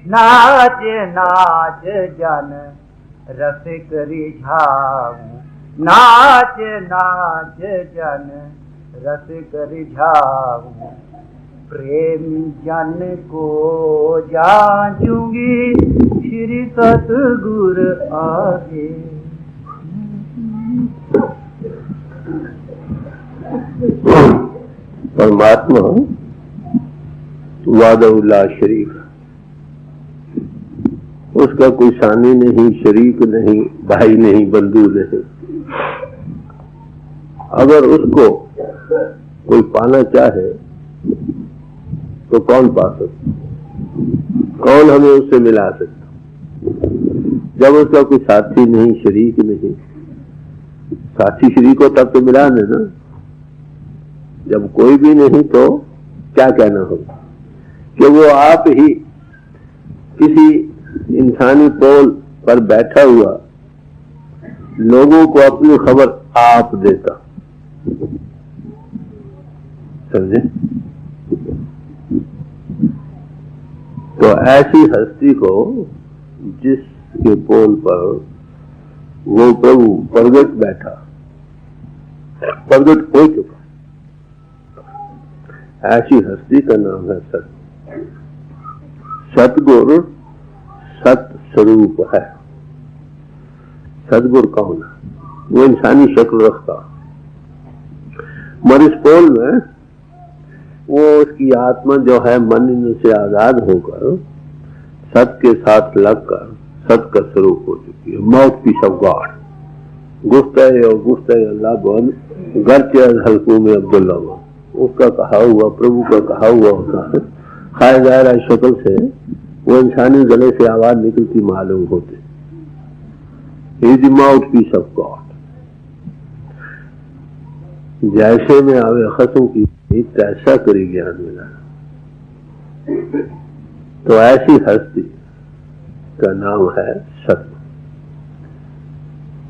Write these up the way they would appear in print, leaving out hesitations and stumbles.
नाच नाच जन रसिक रिझाऊं, नाच नाच जन रसिक रिझाऊं, प्रेम जन को जांचूंगी श्री सतगुर आगे। परमात्मा वादउल्ला शरीफ, उसका कोई सानी नहीं, शरीक नहीं, भाई नहीं, बंधु नहीं। अगर उसको कोई पाना चाहे तो कौन पा सकता, कौन हमें उससे मिला सकता? जब उसका कोई साथी नहीं, शरीक नहीं। साथी शरीक हो तब तो मिला ना। जब कोई भी नहीं तो क्या कहना होगा कि वो आप ही किसी इंसानी पोल पर बैठा हुआ लोगों को अपनी खबर आप देता। समझे? तो ऐसी हस्ती को जिसके पोल पर वो प्रभु प्रगट बैठा, प्रगट हो चुका, ऐसी हस्ती का नाम है सत। सतगुरु सत स्वरूप है। सतगुरु कौन है? वो इंसानी शक्ल रखता, मगर इस पोल में वो उसकी आत्मा जो है मन से आजाद होकर सत के साथ लगकर सत का स्वरूप हो चुकी है। माउथ पीस ऑफ गॉड, गुफ्ते और गुफ्ते अल्लाह बन गर्चे हल्कू में अब्दुल्ला बन, उसका कहा हुआ, प्रभु का कहा हुआ होता है। खाए जाहिर शक्ल से वो इंसानी गले से आवाज निकलती मालूम होती। Is mouth piece of God. जैसे में आवे खसों की तैसा करी ज्ञान मिला। तो ऐसी हस्ती का नाम है सत।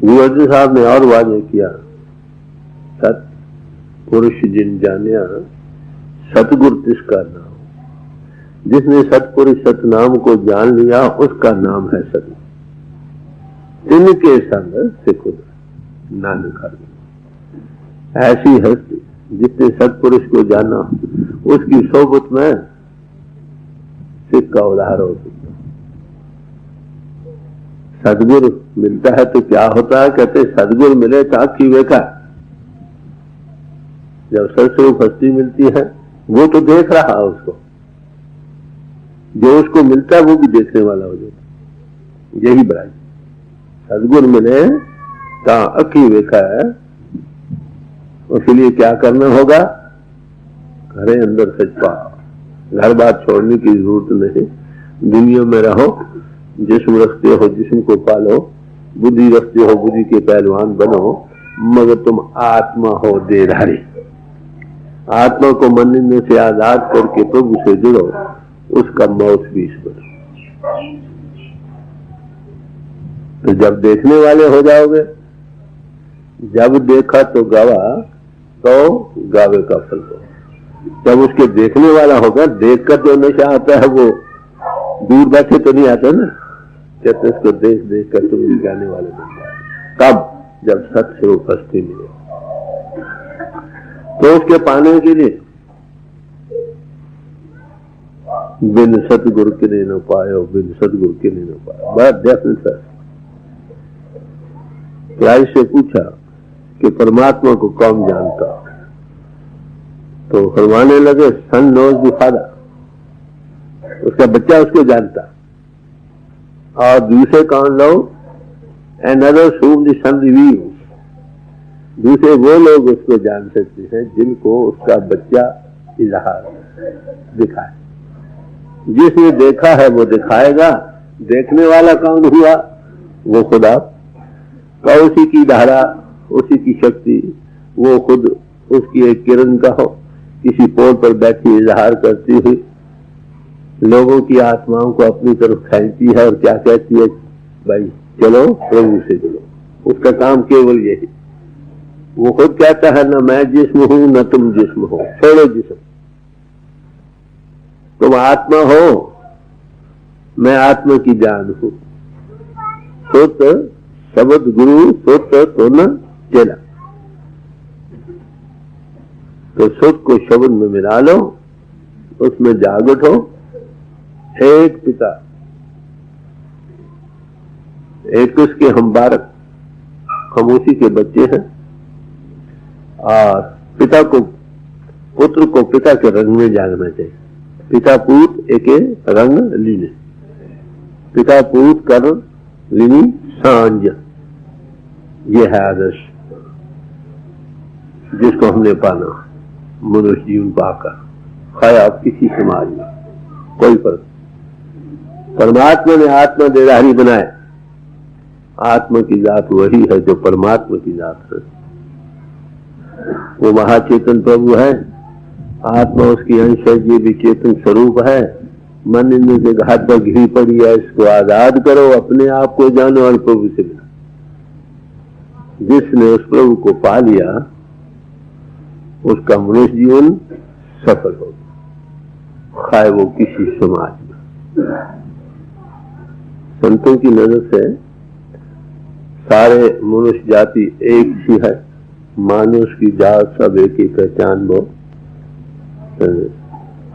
गुरु अर्जुन साहब ने और वादे किया, सत पुरुष जिन जानिया सतगुरु तिसका नाम। जिसने सतपुरुष सतनाम को जान लिया उसका नाम है सत। तिनके संग सिख नानक हरि। ऐसी हस्ती जिसने सतपुरुष को जाना उसकी सोबत में सिख का उद्धार हो सकता। सदगुरु मिलता है तो क्या होता है? कहते सदगुरु मिले तो आखी वेखा। जब सतस्वरूप हस्ती मिलती है वो तो देख रहा है उसको, जो उसको मिलता है वो भी देखने वाला हो जाता। यही बड़ा सदगुरु मिले तो अखी वेखा है। उसके लिए क्या करना होगा? घरे अंदर सच पाओ, घर बात छोड़ने की जरूरत नहीं। दुनिया में रहो, जिस्म रखते हो जिस्म को पालो, बुद्धि रखते हो बुद्धि के पहलवान बनो, मगर तुम आत्मा हो देहधारी। आत्मा को मन से आजाद करके प्रभु से जुड़ो, उसका माउथ पीस बनो। तो जब देखने वाले हो जाओगे, जब देखा तो गवा तो गावे का फल हो। जब उसके देखने वाला होगा, देखकर जो नशा आता है वो दूर बैठे तो नहीं आता ना। कहते इसको देख देख कर तुम जाने वाले बन जाए। कब? जब सत स्वरूप हस्ती मिले। तो उसके पाने के लिए बिन सतगुरु के लिए न पायो, बिन सतगुरु के लिए न पायो। बड़ा डेफिनेट है। राज से पूछा कि परमात्मा को कौन जानता? तो फरमाने लगे सन नोज द फादर। उसका बच्चा उसको जानता। और दूसरे कौन लोग? And others whom the sun reveals. दूसरे वो लोग उसको जान सकते हैं जिनको उसका बच्चा इजहार दिखाए। जिसने देखा है वो दिखाएगा। देखने वाला कौन हुआ? वो खुदा का, उसी की धारा, उसी की शक्ति, वो खुद उसकी एक किरण का हो, किसी पोल पर बैठी इजहार करती हुई लोगों की आत्माओं को अपनी तरफ खींचती है। और क्या कहती है? भाई चलो प्रभु से जुड़ो। उसका काम केवल यही। वो खुद कहता है न मैं जिस्म हूं न तुम जिस्म हो, छोड़ो जिस्म। तुम आत्मा हो मैं आत्मा की जान हूं। सुत शब्द गुरु, सुत तो न चेला। तो सुत को शब्द में मिला लो, उसमें जाग उठो। एक पिता, एक उसके हम बालक, हम उसी के बच्चे हैं। और पिता को, पुत्र को पिता के रंग में जागना चाहिए। पिता पूत एक रंग लीने, पिता पूत कर लीनी सांझ, ये है आदर्श जिसको हमने पाना मनुष्य जीवन पाकर। खाए आप किसी समाज में कोई फर्क। परमात्मा ने आत्मा देहधारी बनाए। आत्मा की जात वही है जो परमात्मा की जात है। वो महाचेतन प्रभु है, आत्मा उसकी अंश है, ये भी चेतन स्वरूप है। मन इनमें से घाट पर घिरी पड़ी है, इसको आजाद करो, अपने आप को जानो और प्रभु से मिलो। जिसने उस प्रभु को पा लिया उसका मनुष्य जीवन सफल हो, खाए वो किसी समाज में। संतों की नजर से सारे मनुष्य जाति एक ही है। मानुष की जात सब एक ही पहचान वो।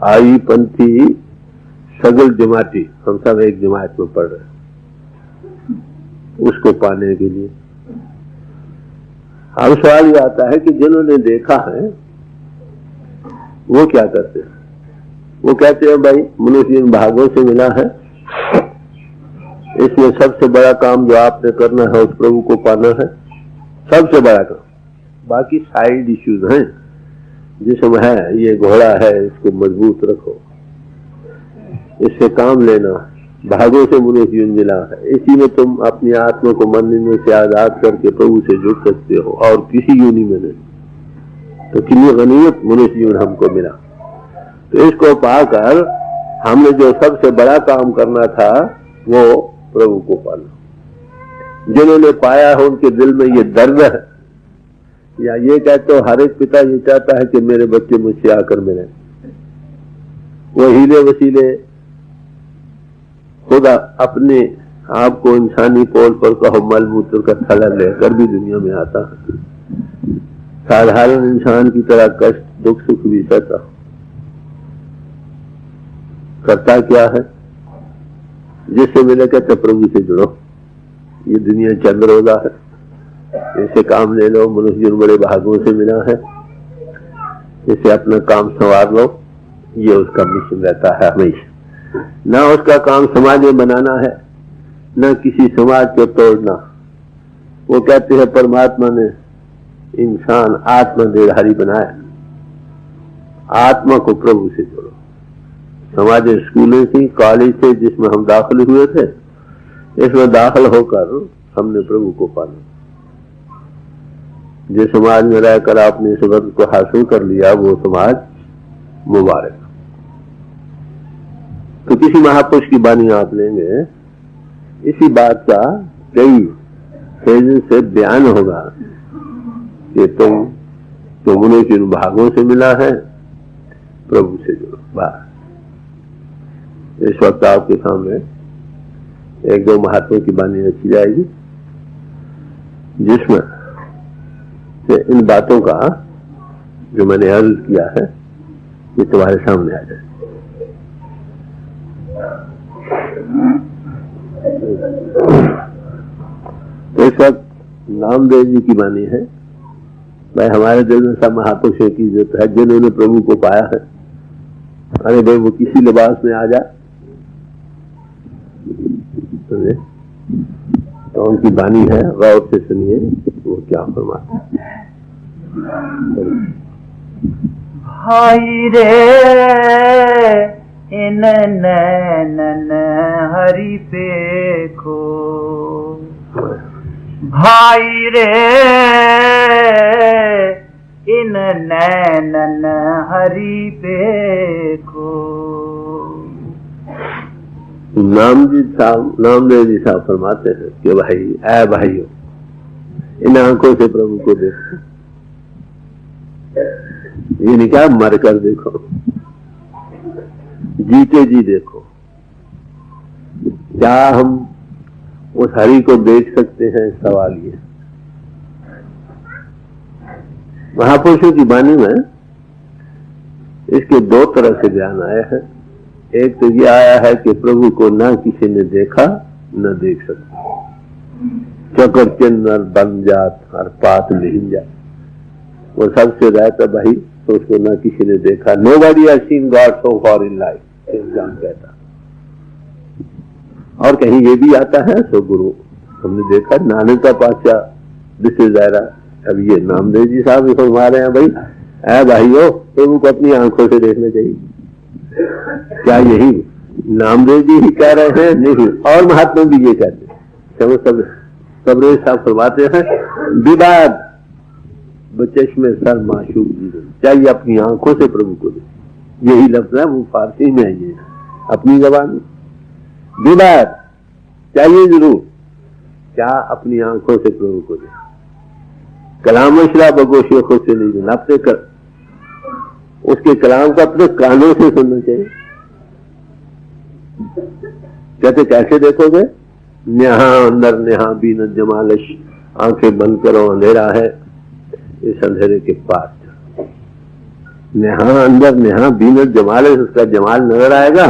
आई पंथी सगल जमाती, हम सब एक जमात में पढ़ रहे हैं उसको पाने के लिए। अब सवाल ये आता है कि जिन्होंने देखा है वो क्या करते हैं? वो कहते हैं भाई मनुष्य इन भागों से मिला है, इसमें सबसे बड़ा काम जो आपने करना है उस प्रभु को पाना है, सबसे बड़ा काम। बाकी साइड इश्यूज हैं, जिसमें है ये घोड़ा है इसको मजबूत रखो, इससे काम लेना, भागों से मनुष्य जीवन मिला है। इसी में तुम अपनी आत्मा को मन से आजाद करके प्रभु से जुड़ सकते हो और किसी यूनि में नहीं। तो कितनी गनीमत मनुष्य जीवन हमको मिला। तो इसको पाकर हमने जो सबसे बड़ा काम करना था वो प्रभु को पाना। जिन्होंने पाया हो उनके दिल में ये दर्द है, या ये कहते हो हर एक पिता ये चाहता है कि मेरे बच्चे मुझसे आकर मिले। वो हीले वसीले खुदा अपने आप को इंसानी पोल पर कहो मल मूत्र का थैला लेकर भी दुनिया में आता है। साधारण इंसान की तरह कष्ट दुख सुख भी सहता। करता क्या है? जिससे मिले कहते प्रभु से जुड़ो, ये दुनिया चंद्र रोजा है, इसे काम ले लो। मनुष्य जीवन बड़े भागों से मिला है, इसे अपना काम संवार लो। ये उसका मिशन रहता है हमेशा। ना उसका काम समाज में बनाना है, ना किसी समाज को तोड़ना। वो कहते हैं परमात्मा ने इंसान आत्मा देहधारी बनाया। आत्मा को प्रभु से जोड़ो। समाज स्कूलें थी, कॉलेज थे जिसमें हम दाखिल हुए थे, इसमें दाखिल होकर हमने प्रभु को पाना। जिस समाज में रहकर आपने इस वर्ग को हासिल कर लिया वो समाज मुबारक। तो किसी महापुरुष की वाणी आप लेंगे, इसी बात का कई फेज से बयान होगा कि तुम तो मनुष्य इन भागों से मिला है, प्रभु से जुड़ो। बस इस वक्त आपके सामने एक दो महात्मा की वाणी रखी जाएगी जिसमें से इन बातों का जो मैंने अर्ज किया है ये तुम्हारे सामने आ जाए। तो इस वक्त नामदेव जी की वाणी है। भाई हमारे दिल में सब महापुरुषों की इज्जत है जिन्होंने प्रभु को पाया है। अरे भाई वो किसी लिबास में आ जाए तो उनकी वाणी है, गौर से सुनिए वो क्या फरमाते हैं। भाई रे इन नैनन हरि पे खो, भाई रे इन नैनन हरि पे खो। नामदेव जी साहब फरमाते हैं कि भाई ऐ भाइयों इन आंखों से प्रभु को देखो। ये नहीं क्या मर कर देखो, जीते जी देखो। क्या हम उस हरि को देख सकते हैं? सवाल ये। महापुरुषों की वाणी में इसके दो तरह से ज्ञान आया है। एक तो ये आया है कि प्रभु को ना किसी ने देखा न देख सकता, चकर चिन्ह बन जात हर पात नहीं जात, वो सबसे रहता भाई, तो उसको ना किसी ने देखा। Nobody has seen God so far in life, exam कहता। और कहीं ये भी आता है, सो गुरु हमने देखा नानक का पातशाह, दिस इज एरा। अब ये नामदेव जी साहब भी फरमा रहे हैं, भाई ऐ भाइयों, प्रभु को अपनी आंखों से देखना चाहिए। क्या यही नामदेव जी ही कह रहे हैं? नहीं, और महात्मा भी ये कहते हैं। सब सबरे साहब फरमाते हैं, विवाद बचश में सर माशूक जी, चाहिए अपनी आंखों से प्रभु को देख। यही लफ्ज है, वो फारसी में है, ये अपनी जबान में। विवाद चाहिए जरूर, क्या अपनी आंखों से प्रभु को देख। कलाम शरा बगोशियों से नहीं देना, अपने उसके कलाम को अपने कानों से सुनना चाहिए। कहते कैसे देखोगे? नेहा अंदर नेहा बीन जमालश, आंखें बंद करो, अंधेरा है, इस अंधेरे के पास नेहा अंदर नेहा बीन जमालश, उसका जमाल नजर आएगा।